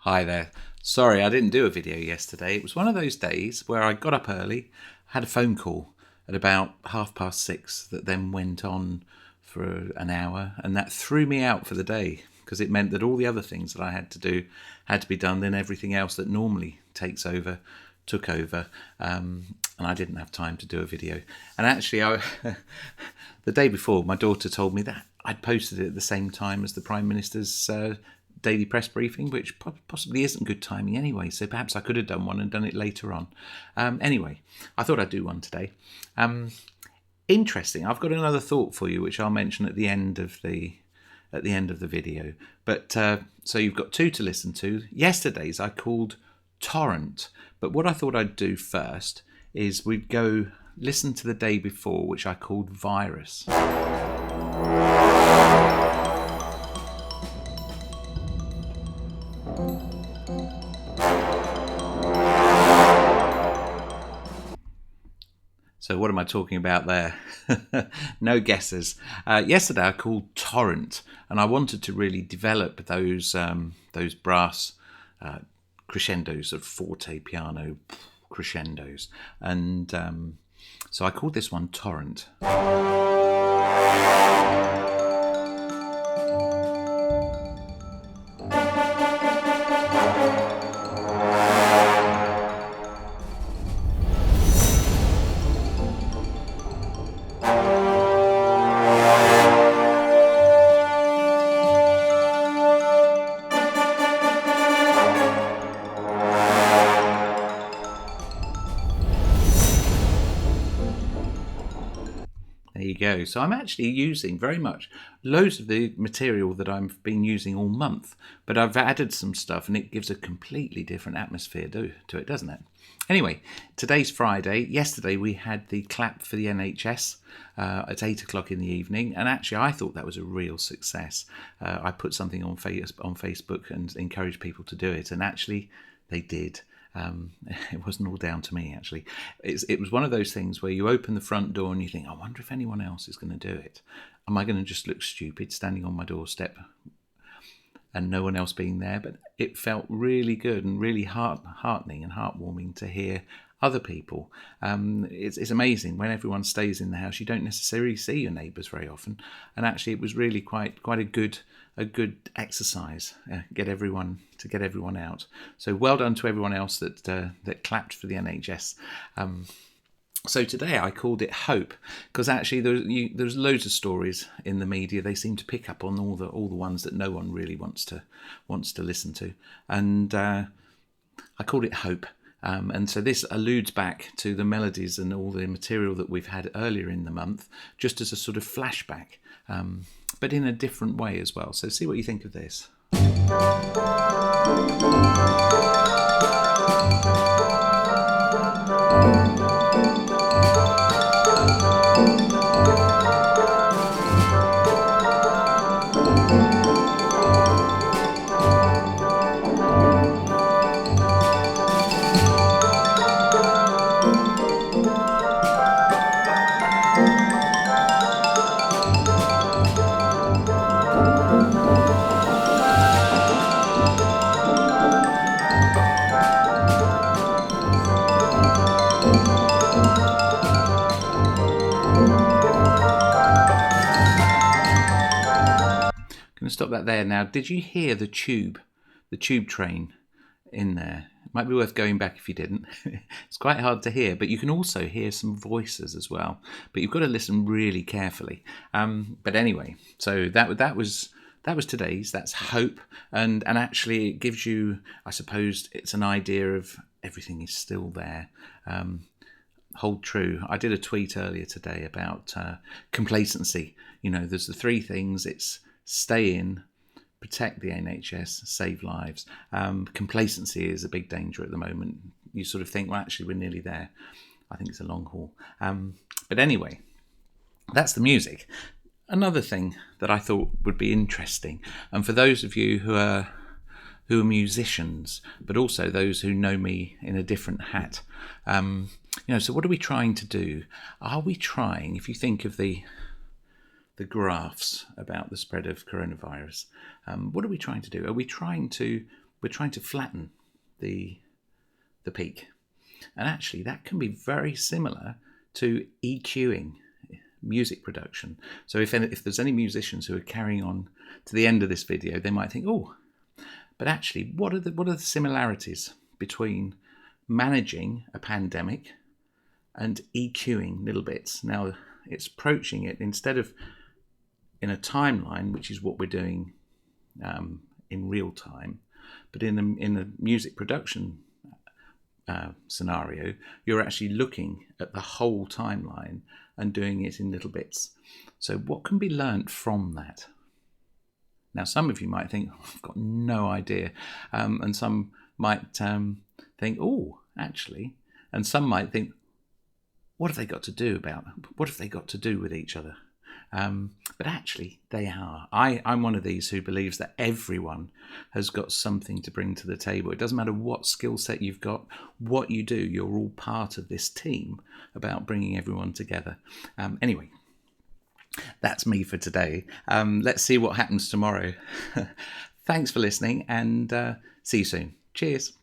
Hi there. Sorry, I didn't do a video yesterday. It was one of those days where I got up early, had a phone call at about 6:30 that then went on for an hour, and that threw me out for the day because it meant that all the other things that I had to do had to be done, then everything else that normally took over, and I didn't have time to do a video. And actually, the day before, my daughter told me that I'd posted it at the same time as the Prime Minister's daily press briefing, which possibly isn't good timing anyway, so perhaps I could have done one and done it later on. Anyway, I thought I'd do one today. Interesting. I've got another thought for you, which I'll mention at the end of the video. But so you've got two to listen to. Yesterday's I called Torrent, but what I thought I'd do first is we'd go listen to the day before, which I called Virus. So what am I talking about there? No guesses. Yesterday I called Torrent, and I wanted to really develop those brass crescendos of forte piano crescendos, and so I called this one Torrent. There you go. So I'm actually using very much loads of the material that I've been using all month, but I've added some stuff and it gives a completely different atmosphere to it, doesn't it? Anyway, today's Friday. Yesterday we had the clap for the NHS at 8 o'clock in the evening, and actually I thought that was a real success. I put something on Facebook and encouraged people to do it, and actually they did. It wasn't all down to me, actually. It was one of those things where you open the front door and you think, I wonder if anyone else is going to do it. Am I going to just look stupid standing on my doorstep and no one else being there? But it felt really good and really heartening and heartwarming to hear other people. It's amazing when everyone stays in the house, you don't necessarily see your neighbours very often, and actually it was really quite a good exercise. Get everyone out. So well done to everyone else that clapped for the NHS. So today I called it Hope because actually there's loads of stories in the media. They seem to pick up on all the ones that no one really wants to listen to, and I called it Hope. And so this alludes back to the melodies and all the material that we've had earlier in the month, just as a sort of flashback, but in a different way as well. So see what you think of this. Going to stop that there now. Did you hear the tube train in there? It might be worth going back if you didn't. It's quite hard to hear, but you can also hear some voices as well. But you've got to listen really carefully. But anyway, so that was today's. That's Hope, and actually it gives you, I suppose, it's an idea of everything is still there. Hold true. I did a tweet earlier today about complacency. You know, there's the three things. It's stay in, protect the NHS, save lives. Complacency is a big danger at the moment. You sort of think, well, actually, we're nearly there. I think it's a long haul. But anyway, that's the music. Another thing that I thought would be interesting, and for those of you who are musicians, but also those who know me in a different hat, so what are we trying to do? Are we trying, if you think of the graphs about the spread of coronavirus, what are we trying to do? Are we trying to we're trying to flatten the peak. And actually, that can be very similar to EQing music production. So if there's any musicians who are carrying on to the end of this video, they might think, oh, but actually, what are the similarities between managing a pandemic and EQing little bits? Now, it's approaching it instead of in a timeline, which is what we're doing in real time, but in the music production scenario, you're actually looking at the whole timeline and doing it in little bits. So what can be learnt from that? Now, some of you might think, oh, I've got no idea. And some might think, oh, actually. And some might think, what have they got to do with each other? But actually, they are. I'm one of these who believes that everyone has got something to bring to the table. It doesn't matter what skill set you've got, what you do, you're all part of this team about bringing everyone together. Anyway, that's me for today. Let's see what happens tomorrow. Thanks for listening, and see you soon. Cheers.